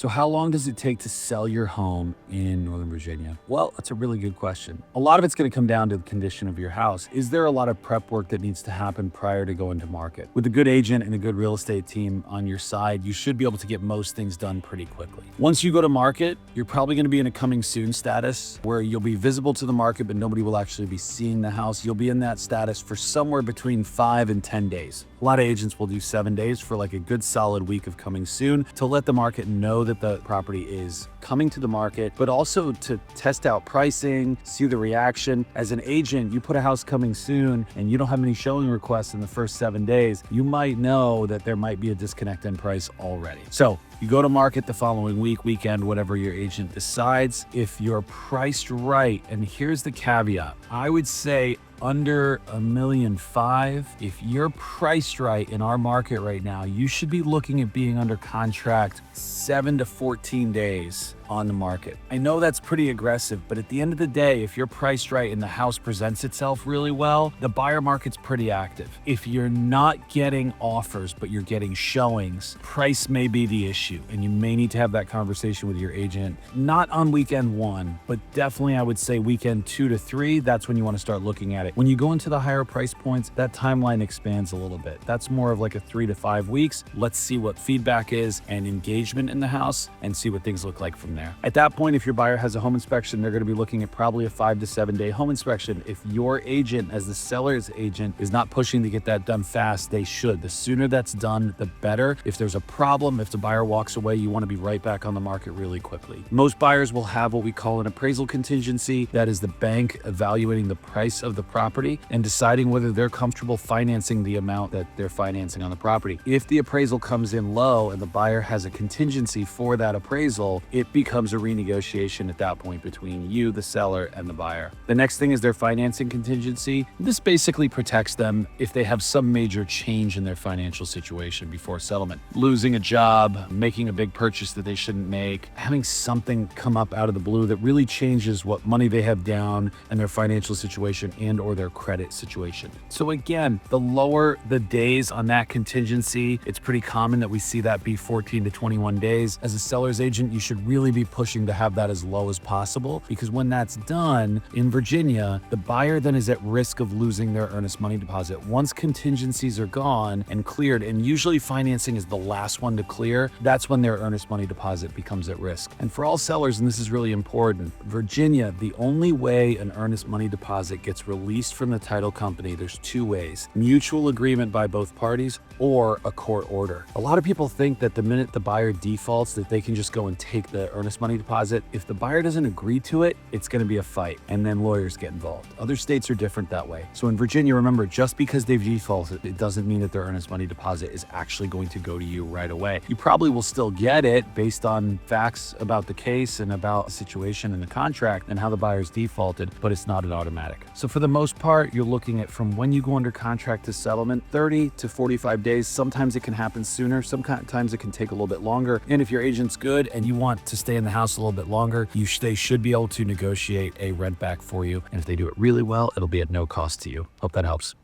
So how long does it take to sell your home in Northern Virginia? Well, that's a really good question. A lot of it's going to come down to the condition of your house. Is there a lot of prep work that needs to happen prior to going to market? With a good agent and a good real estate team on your side, you should be able to get most things done pretty quickly. Once you go to market, you're probably going to be in a coming soon status where you'll be visible to the market, but nobody will actually be seeing the house. You'll be in that status for somewhere between 5 and 10 days. A lot of agents will do 7 days for like a good solid week of coming soon to let the market know that the property is coming to the market, but also to test out pricing, see the reaction. As an agent, you put a house coming soon and you don't have any showing requests in the first 7 days, you might know that there might be a disconnect in price already. So you go to market the following week, weekend, whatever your agent decides. If you're priced right, and here's the caveat, I would say under $1.5 million. If you're priced right in our market right now, you should be looking at being under contract 7 to 14 days on the market. I know that's pretty aggressive, but at the end of the day, if you're priced right and the house presents itself really well, the buyer market's pretty active. If you're not getting offers, but you're getting showings, price may be the issue, and you may need to have that conversation with your agent. Not on weekend 1, but definitely I would say weekend 2 to 3, that's when you want to start looking at it. When you go into the higher price points, that timeline expands a little bit. That's more of like a 3 to 5 weeks. Let's see what feedback is and engagement in the house and see what things look like from there. At that point, if your buyer has a home inspection, they're going to be looking at probably a 5 to 7 day home inspection. If your agent, as the seller's agent, is not pushing to get that done fast, they should. The sooner that's done, the better. If there's a problem, if the buyer walks away, you want to be right back on the market really quickly. Most buyers will have what we call an appraisal contingency. That is the bank evaluating the price of the property and deciding whether they're comfortable financing the amount that they're financing on the property. If the appraisal comes in low and the buyer has a contingency for that appraisal, it becomes a renegotiation at that point between you, the seller, and the buyer. The next thing is their financing contingency. This basically protects them if they have some major change in their financial situation before settlement. Losing a job, making a big purchase that they shouldn't make, having something come up out of the blue that really changes what money they have down and their financial situation and or their credit situation. So again, the lower the days on that contingency, it's pretty common that we see that be 14 to 21 days. As a seller's agent, you should really be pushing to have that as low as possible, because when that's done in Virginia, the buyer then is at risk of losing their earnest money deposit. Once contingencies are gone and cleared, and usually financing is the last one to clear, that's when their earnest money deposit becomes at risk. And for all sellers, and this is really important, Virginia, the only way an earnest money deposit gets released from the title company, there's 2 ways: mutual agreement by both parties or a court order. A lot of people think that the minute the buyer defaults that they can just go and take the earnest money deposit. If the buyer doesn't agree to it, it's going to be a fight, and then lawyers get involved. Other states are different that way. So in Virginia, remember, just because they've defaulted, it doesn't mean that their earnest money deposit is actually going to go to you right away. You probably will still get it based on facts about the case and about the situation in the contract and how the buyer's defaulted, but it's not an automatic. So for the most part, you're looking at from when you go under contract to settlement, 30 to 45 days. Sometimes it can happen sooner. Sometimes it can take a little bit longer. And if your agent's good and you want to stay in the house a little bit longer, they should be able to negotiate a rent back for you. And if they do it really well, it'll be at no cost to you. Hope that helps.